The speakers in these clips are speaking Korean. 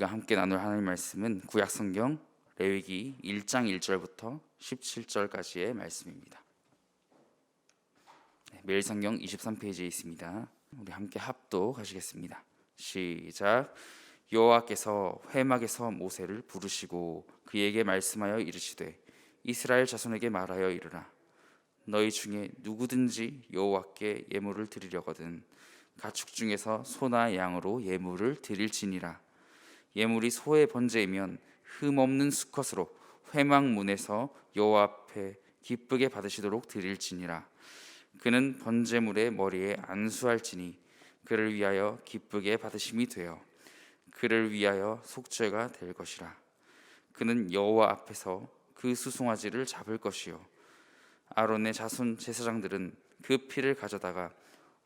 우리가 함께 나눌 하나님 말씀은 구약성경 레위기 1장 1절부터 17절까지의 말씀입니다. 매일성경 23페이지에 있습니다. 우리 함께 합독하시겠습니다. 시작. 여호와께서 회막에서 모세를 부르시고 그에게 말씀하여 이르시되 이스라엘 자손에게 말하여 이르라. 너희 중에 누구든지 여호와께 예물을 드리려거든 가축 중에서 소나 양으로 예물을 드릴지니라. 예물이 소의 번제이면 흠없는 수컷으로 회막 문에서 여호와 앞에 기쁘게 받으시도록 드릴지니라. 그는 번제물의 머리에 안수할지니 그를 위하여 기쁘게 받으심이 되어 그를 위하여 속죄가 될 것이라. 그는 여호와 앞에서 그 수송아지를 잡을 것이요 아론의 자손 제사장들은 그 피를 가져다가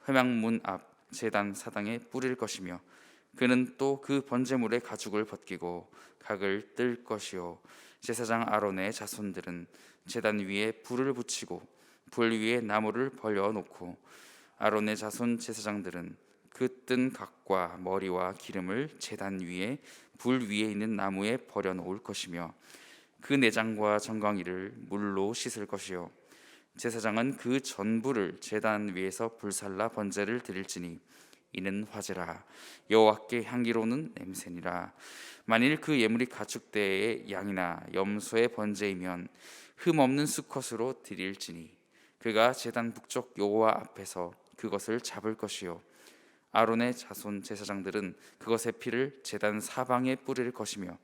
회막문 앞 제단 사당에 뿌릴 것이며 그는 또 그 번제물의 가죽을 벗기고 각을 뜰 것이요 제사장 아론의 자손들은 제단 위에 불을 붙이고 불 위에 나무를 벌려 놓고 아론의 자손 제사장들은 그 뜬 각과 머리와 기름을 제단 위에 불 위에 있는 나무에 버려 놓을 것이며 그 내장과 정강이를 물로 씻을 것이요 제사장은 그 전부를 제단 위에서 불살라 번제를 드릴지니 이는 화제라. 여호와께 향기로운 냄새니라. 만일 그 예물이 가축대의 양이나 염소의 번제이면 흠없는 수컷으로 드릴지니 그가 제단 북쪽 여호와 앞에서 그것을 잡을 것이요 아론의 자손 제사장들은 그것의 피를 제단 사방에 뿌릴 것이며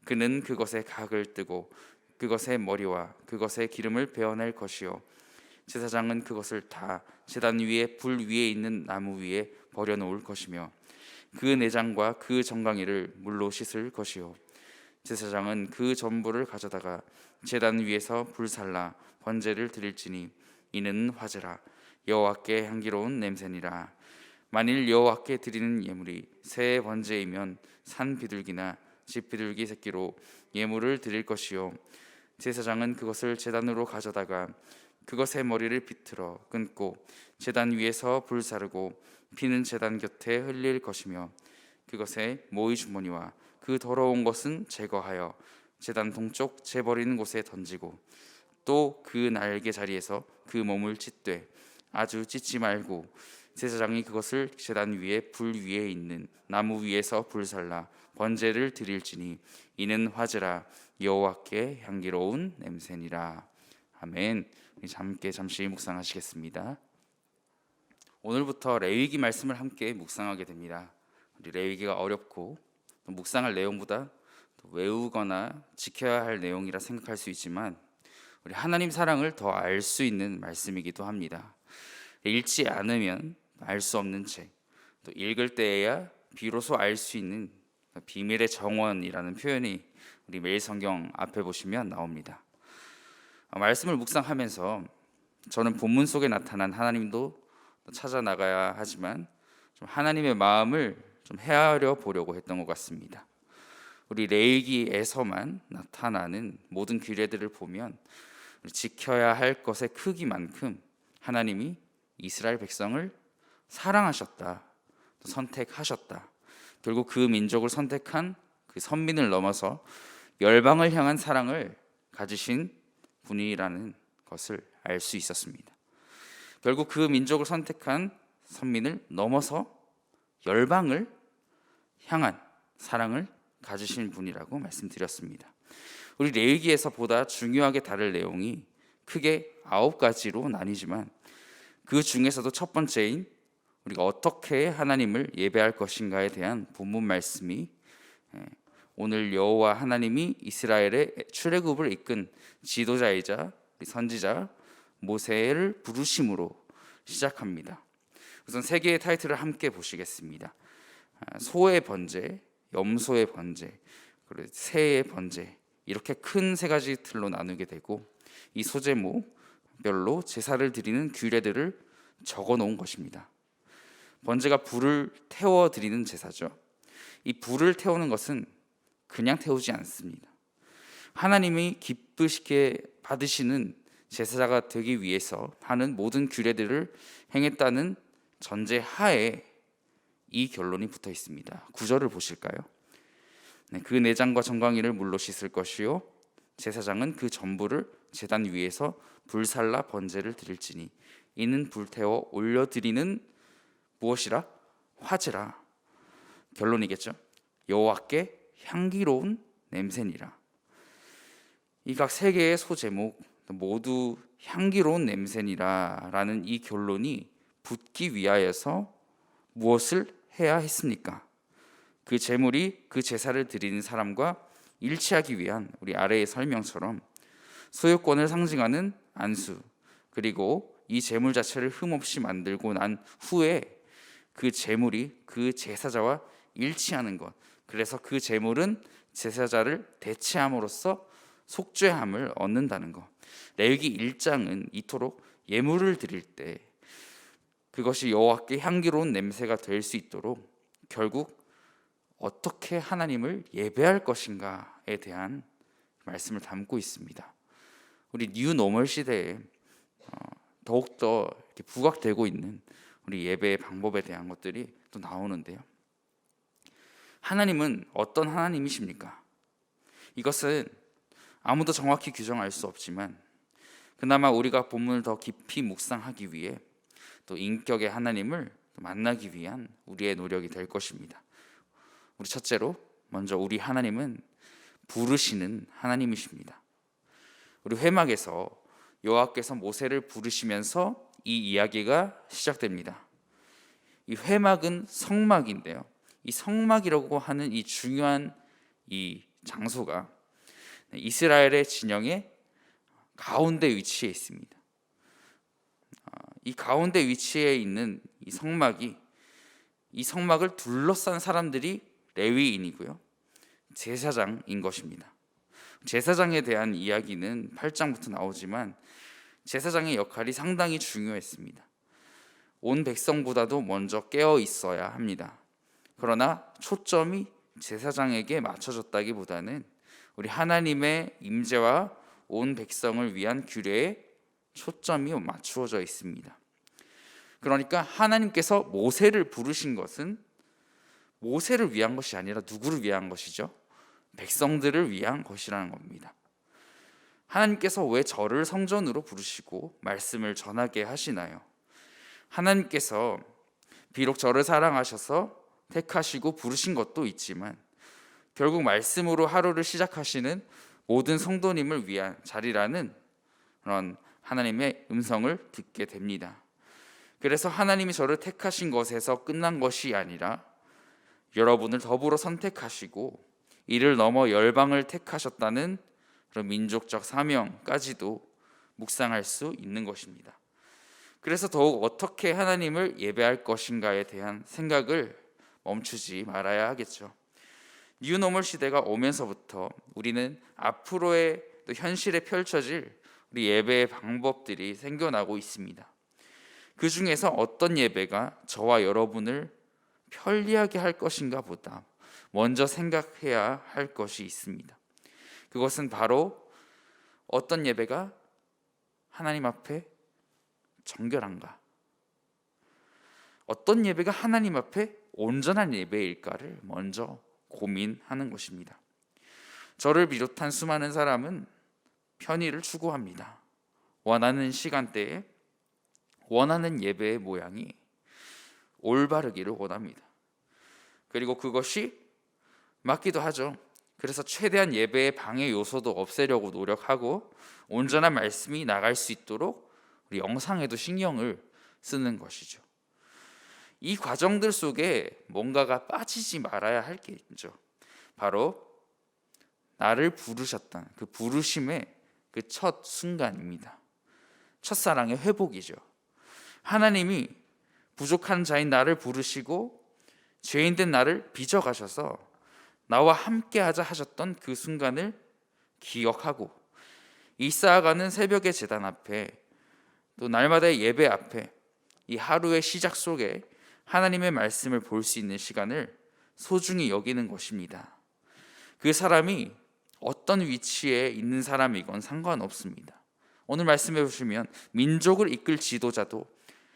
그는 그것의 각을 뜨고 그것의 머리와 그것의 기름을 베어낼 것이요 제사장은 그것을 다 제단 위에 불 위에 있는 나무 위에 버려 놓을 것이며 그 내장과 그 정강이를 물로 씻을 것이요 제사장은 그 전부를 가져다가 제단 위에서 불살라 번제를 드릴지니 이는 화제라. 여호와께 향기로운 냄새니라. 만일 여호와께 드리는 예물이 새 번제이면 산 비둘기나 집 비둘기 새끼로 예물을 드릴 것이요 제사장은 그것을 제단으로 가져다가 그것의 머리를 비틀어 끊고 제단 위에서 불사르고 피는 제단 곁에 흘릴 것이며 그것의 모이 주머니와 그 더러운 것은 제거하여 제단 동쪽 재버리는 곳에 던지고 또 그 날개 자리에서 그 몸을 찢되 아주 찢지 말고 제사장이 그것을 제단 위에 불 위에 있는 나무 위에서 불살라 번제를 드릴지니 이는 화제라. 여호와께 향기로운 냄새니라. 아멘. 함께 잠시 묵상하시겠습니다. 오늘부터 레위기 말씀을 함께 묵상하게 됩니다. 우리 레위기가 어렵고 또 묵상할 내용보다 또 외우거나 지켜야 할 내용이라 생각할 수 있지만 우리 하나님 사랑을 더 알 수 있는 말씀이기도 합니다. 읽지 않으면 알 수 없는 책, 또 읽을 때에야 비로소 알 수 있는 비밀의 정원이라는 표현이 우리 매일 성경 앞에 보시면 나옵니다. 말씀을 묵상하면서 저는 본문 속에 나타난 하나님도 찾아 나가야 하지만 좀 하나님의 마음을 좀 헤아려 보려고 했던 것 같습니다. 우리 레위기에서만 나타나는 모든 규례들을 보면 지켜야 할 것의 크기만큼 하나님이 이스라엘 백성을 사랑하셨다, 또 선택하셨다. 결국 그 민족을 선택한 그 선민을 넘어서 열방을 향한 사랑을 가지신 분이라는 것을 알 수 있었습니다. 결국 그 민족을 선택한 선민을 넘어서 열방을 향한 사랑을 가지신 분이라고 말씀드렸습니다. 우리 레위기에서 보다 중요하게 다룰 내용이 크게 9가지로 나뉘지만 그 중에서도 첫 번째인 우리가 어떻게 하나님을 예배할 것인가에 대한 본문 말씀이 오늘 여호와 하나님이 이스라엘의 출애굽을 이끈 지도자이자 선지자 모세를 부르심으로 시작합니다. 우선 세 개의 타이틀을 함께 보시겠습니다. 소의 번제, 염소의 번제, 그리고 새의 번제, 이렇게 큰 세 가지 틀로 나누게 되고 이 소제목별로 제사를 드리는 규례들을 적어 놓은 것입니다. 번제가 불을 태워 드리는 제사죠. 이 불을 태우는 것은 그냥 태우지 않습니다. 하나님이 기쁘시게 받으시는 제사자가 되기 위해서 하는 모든 규례들을 행했다는 전제 하에 이 결론이 붙어 있습니다. 9절을 보실까요? 그 내장과 정강이를 물로 씻을 것이요 제사장은 그 전부를 제단 위에서 불살라 번제를 드릴지니 이는 불태워 올려드리는 무엇이라? 화제라. 결론이겠죠. 여호와께 향기로운 냄새니라. 이 각 세 개의 소제목 모두 향기로운 냄새니라라는 이 결론이 붙기 위하여서 무엇을 해야 했습니까? 그 제물이 그 제사를 드리는 사람과 일치하기 위한 우리 아래의 설명처럼 소유권을 상징하는 안수, 그리고 이 제물 자체를 흠없이 만들고 난 후에 그 제물이 그 제사자와 일치하는 것, 그래서 그 제물은 제사자를 대체함으로써 속죄함을 얻는다는 것. 레위기 1장은 이토록 예물을 드릴 때 그것이 여호와께 향기로운 냄새가 될 수 있도록 결국 어떻게 하나님을 예배할 것인가에 대한 말씀을 담고 있습니다. 우리 뉴 노멀 시대에 더욱더 이렇게 부각되고 있는 우리 예배의 방법에 대한 것들이 또 나오는데요. 하나님은 어떤 하나님이십니까? 이것은 아무도 정확히 규정할 수 없지만 그나마 우리가 본문을 더 깊이 묵상하기 위해 또 인격의 하나님을 만나기 위한 우리의 노력이 될 것입니다. 우리 첫째로 먼저 우리 하나님은 부르시는 하나님이십니다. 우리 회막에서 여호와께서 모세를 부르시면서 이 이야기가 시작됩니다. 이 회막은 성막인데요. 이 성막이라고 하는 이 중요한 이 장소가 이스라엘의 진영의 가운데 위치해 있습니다. 이 가운데 위치해 있는 이 성막이 이 성막을 둘러싼 사람들이 레위인이고요. 제사장인 것입니다. 제사장에 대한 이야기는 8장부터 나오지만 제사장의 역할이 상당히 중요했습니다. 온 백성보다도 먼저 깨어 있어야 합니다. 그러나 초점이 제사장에게 맞춰졌다기보다는 우리 하나님의 임재와 온 백성을 위한 규례에 초점이 맞추어져 있습니다. 그러니까 하나님께서 모세를 부르신 것은 모세를 위한 것이 아니라 누구를 위한 것이죠? 백성들을 위한 것이라는 겁니다. 하나님께서 왜 저를 성전으로 부르시고 말씀을 전하게 하시나요? 하나님께서 비록 저를 사랑하셔서 택하시고 부르신 것도 있지만 결국 말씀으로 하루를 시작하시는 모든 성도님을 위한 자리라는 그런 하나님의 음성을 듣게 됩니다. 그래서 하나님이 저를 택하신 것에서 끝난 것이 아니라 여러분을 더불어 선택하시고 이를 넘어 열방을 택하셨다는 그런 민족적 사명까지도 묵상할 수 있는 것입니다. 그래서 더욱 어떻게 하나님을 예배할 것인가에 대한 생각을 멈추지 말아야 하겠죠. 뉴노멀 시대가 오면서부터 우리는 앞으로의 또 현실에 펼쳐질 우리 예배의 방법들이 생겨나고 있습니다. 그 중에서 어떤 예배가 저와 여러분을 편리하게 할 것인가 보다 먼저 생각해야 할 것이 있습니다. 그것은 바로 어떤 예배가 하나님 앞에 정결한가, 어떤 예배가 하나님 앞에 온전한 예배일까를 먼저 고민하는 것입니다. 저를 비롯한 수많은 사람은 편의를 추구합니다. 원하는 시간대에 원하는 예배의 모양이 올바르기를 원합니다. 그리고 그것이 맞기도 하죠. 그래서 최대한 예배의 방해 요소도 없애려고 노력하고 온전한 말씀이 나갈 수 있도록 우리 영상에도 신경을 쓰는 것이죠. 이 과정들 속에 뭔가가 빠지지 말아야 할 게 있죠. 바로 나를 부르셨던 그 부르심의 그 첫 순간입니다. 첫사랑의 회복이죠. 하나님이 부족한 자인 나를 부르시고 죄인된 나를 빚어가셔서 나와 함께하자 하셨던 그 순간을 기억하고 이 쌓아가는 새벽의 제단 앞에 또 날마다의 예배 앞에 이 하루의 시작 속에 하나님의 말씀을 볼 수 있는 시간을 소중히 여기는 것입니다. 그 사람이 어떤 위치에 있는 사람이건 상관없습니다. 오늘 말씀해 보시면 민족을 이끌 지도자도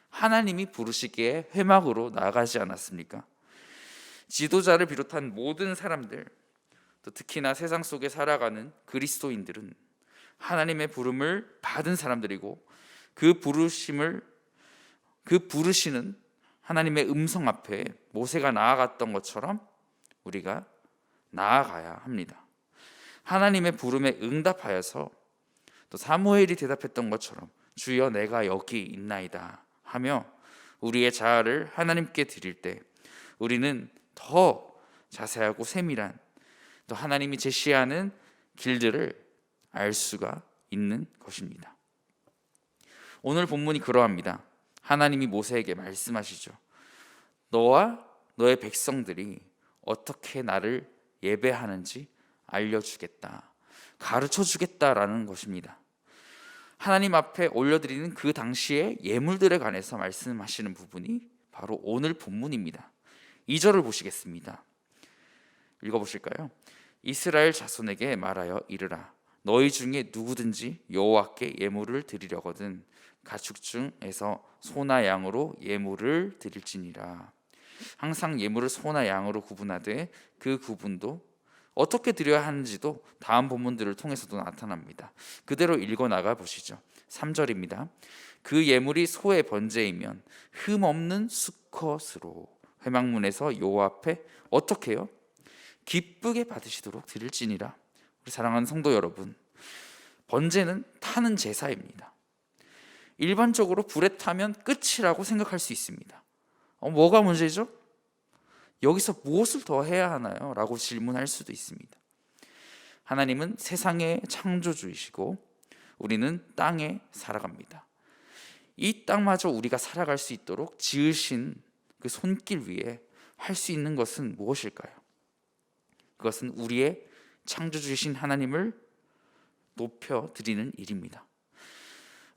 하나님이 부르시기에 회막으로 나가지 않았습니까? 지도자를 비롯한 모든 사람들, 또 특히나 세상 속에 살아가는 그리스도인들은 하나님의 부름을 받은 사람들이고 그 부르시는 하나님의 음성 앞에 모세가 나아갔던 것처럼 우리가 나아가야 합니다. 하나님의 부름에 응답하여서 또 사무엘이 대답했던 것처럼 주여 내가 여기 있나이다 하며 우리의 자아를 하나님께 드릴 때 우리는 더 자세하고 세밀한 또 하나님이 제시하는 길들을 알 수가 있는 것입니다. 오늘 본문이 그러합니다. 하나님이 모세에게 말씀하시죠. 너와 너의 백성들이 어떻게 나를 예배하는지 알려주겠다, 가르쳐주겠다라는 것입니다. 하나님 앞에 올려드리는 그 당시의 예물들에 관해서 말씀하시는 부분이 바로 오늘 본문입니다. 2절을 보시겠습니다. 읽어보실까요? 이스라엘 자손에게 말하여 이르라. 너희 중에 누구든지 여호와께 예물을 드리려거든 가축 중에서 소나 양으로 예물을 드릴지니라. 항상 예물을 소나 양으로 구분하되 그 구분도 어떻게 드려야 하는지도 다음 본문들을 통해서도 나타납니다. 그대로 읽어나가 보시죠. 3절입니다. 그 예물이 소의 번제이면 흠없는 수컷으로 회막문에서 여호와 앞에 어떻게 해요? 기쁘게 받으시도록 드릴지니라. 우리 사랑하는 성도 여러분, 번제는 타는 제사입니다. 일반적으로 불에 타면 끝이라고 생각할 수 있습니다. 뭐가 문제죠? 여기서 무엇을 더 해야 하나요? 라고 질문할 수도 있습니다. 하나님은 세상의 창조주이시고 우리는 땅에 살아갑니다. 이 땅마저 우리가 살아갈 수 있도록 지으신 그 손길 위에 할 수 있는 것은 무엇일까요? 그것은 우리의 창조주이신 하나님을 높여드리는 일입니다.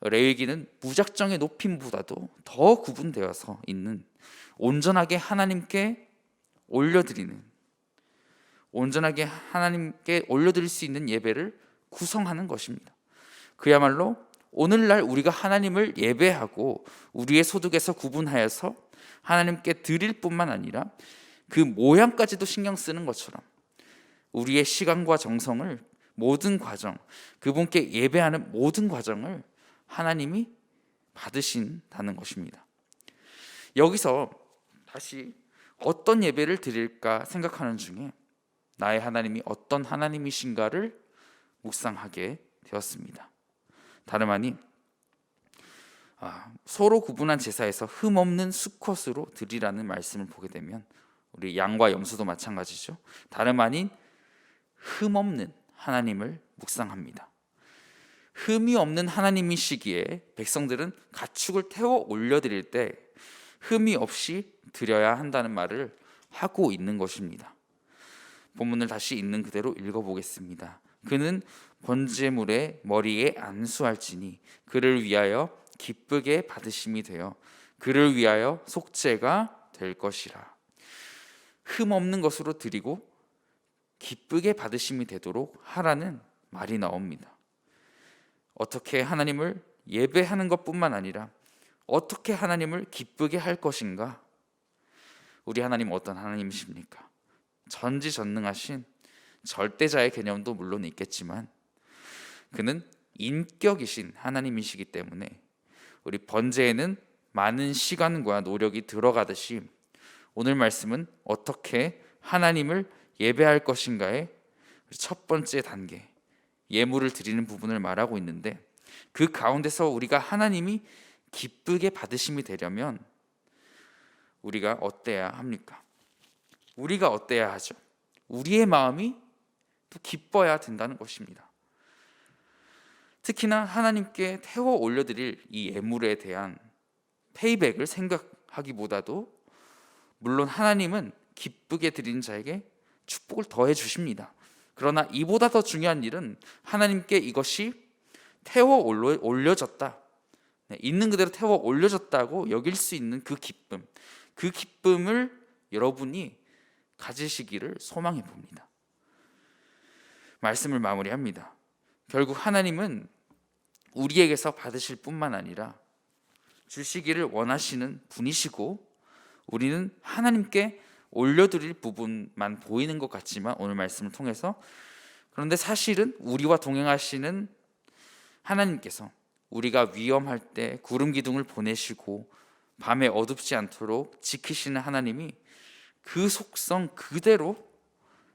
레위기는 무작정의 높임보다도 더 구분되어서 있는 온전하게 하나님께 올려드릴 수 있는 예배를 구성하는 것입니다. 그야말로 오늘날 우리가 하나님을 예배하고 우리의 소득에서 구분하여서 하나님께 드릴 뿐만 아니라 그 모양까지도 신경 쓰는 것처럼 우리의 시간과 정성을 모든 과정, 그분께 예배하는 모든 과정을 하나님이 받으신다는 것입니다. 여기서 다시 어떤 예배를 드릴까 생각하는 중에 나의 하나님이 어떤 하나님이신가를 묵상하게 되었습니다. 다름 아닌 소로 구분한 제사에서 흠없는 수컷으로 드리라는 말씀을 보게 되면 우리 양과 염소도 마찬가지죠. 다름 아닌 흠없는 하나님을 묵상합니다. 흠이 없는 하나님이시기에 백성들은 가축을 태워 올려드릴 때 흠이 없이 드려야 한다는 말을 하고 있는 것입니다. 본문을 다시 있는 그대로 읽어보겠습니다. 그는 번제물의 머리에 안수할지니 그를 위하여 기쁘게 받으심이 되어 그를 위하여 속죄가 될 것이라. 흠 없는 것으로 드리고 기쁘게 받으심이 되도록 하라는 말이 나옵니다. 어떻게 하나님을 예배하는 것뿐만 아니라 어떻게 하나님을 기쁘게 할 것인가? 우리 하나님 어떤 하나님이십니까? 전지전능하신 절대자의 개념도 물론 있겠지만 그는 인격이신 하나님이시기 때문에 우리 번제에는 많은 시간과 노력이 들어가듯이 오늘 말씀은 어떻게 하나님을 예배할 것인가의 첫 번째 단계, 예물을 드리는 부분을 말하고 있는데 그 가운데서 우리가 하나님이 기쁘게 받으심이 되려면 우리가 어때야 합니까? 우리가 어때야 하죠? 우리의 마음이 또 기뻐야 된다는 것입니다. 특히나 하나님께 태워 올려드릴 이 예물에 대한 페이백을 생각하기보다도 물론 하나님은 기쁘게 드리는 자에게 축복을 더해 주십니다. 그러나 이보다 더 중요한 일은 하나님께 이것이 태워 올려졌다, 있는 그대로 태워 올려졌다고 여길 수 있는 그 기쁨을 여러분이 가지시기를 소망해 봅니다. 말씀을 마무리합니다. 결국 하나님은 우리에게서 받으실 뿐만 아니라 주시기를 원하시는 분이시고 우리는 하나님께 올려드릴 부분만 보이는 것 같지만 오늘 말씀을 통해서, 그런데 사실은 우리와 동행하시는 하나님께서 우리가 위험할 때 구름 기둥을 보내시고 밤에 어둡지 않도록 지키시는 하나님이 그 속성 그대로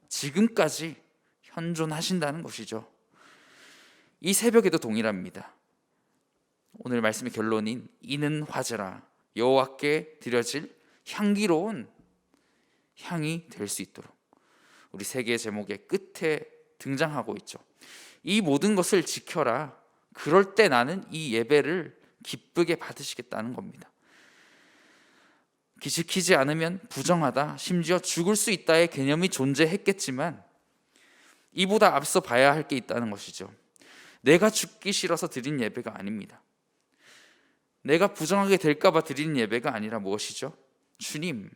지금까지 현존하신다는 것이죠. 이 새벽에도 동일합니다. 오늘 말씀의 결론인 이는 화제라, 여호와께 드려질 향기로운 향이 될 수 있도록 우리 세 개의 제목의 끝에 등장하고 있죠. 이 모든 것을 지켜라. 그럴 때 나는 이 예배를 기쁘게 받으시겠다는 겁니다. 지키지 않으면 부정하다, 심지어 죽을 수 있다의 개념이 존재했겠지만 이보다 앞서 봐야 할 게 있다는 것이죠. 내가 죽기 싫어서 드린 예배가 아닙니다. 내가 부정하게 될까 봐 드리는 예배가 아니라 무엇이죠? 주님,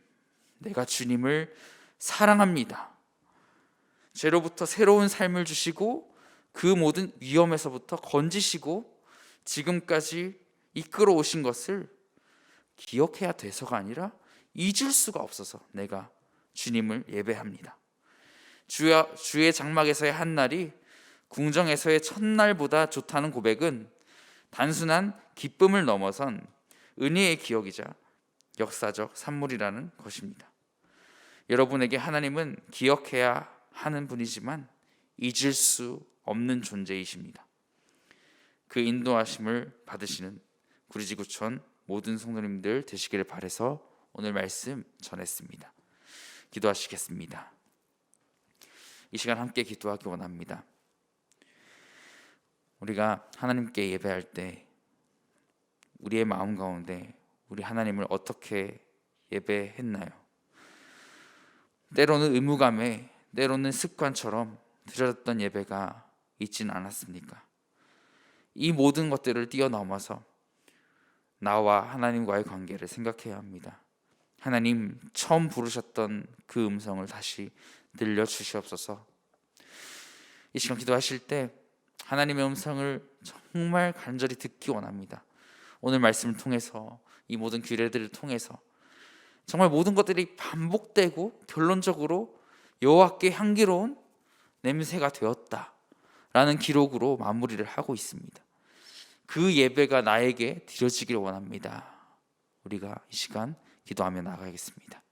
내가 주님을 사랑합니다. 죄로부터 새로운 삶을 주시고 그 모든 위험에서부터 건지시고 지금까지 이끌어 오신 것을 기억해야 돼서가 아니라 잊을 수가 없어서 내가 주님을 예배합니다. 주의 장막에서의 한 날이 궁정에서의 첫날보다 좋다는 고백은 단순한 기쁨을 넘어선 은혜의 기억이자 역사적 산물이라는 것입니다. 여러분에게 하나님은 기억해야 하는 분이지만 잊을 수 없는 존재이십니다. 그 인도하심을 받으시는 구리지구촌 모든 성도님들 되시기를 바라서 오늘 말씀 전했습니다. 기도하시겠습니다. 이 시간 함께 기도하기 원합니다. 우리가 하나님께 예배할 때 우리의 마음 가운데 우리 하나님을 어떻게 예배했나요? 때로는 의무감에, 때로는 습관처럼 드렸던 예배가 있지는 않았습니까? 이 모든 것들을 뛰어넘어서 나와 하나님과의 관계를 생각해야 합니다. 하나님, 처음 부르셨던 그 음성을 다시 들려주시옵소서. 이 시간 기도하실 때 하나님의 음성을 정말 간절히 듣기 원합니다. 오늘 말씀을 통해서, 이 모든 규례들을 통해서 정말 모든 것들이 반복되고 결론적으로 여호와께 향기로운 냄새가 되었다라는 기록으로 마무리를 하고 있습니다. 그 예배가 나에게 드려지기를 원합니다. 우리가 이 시간 기도하며 나가겠습니다.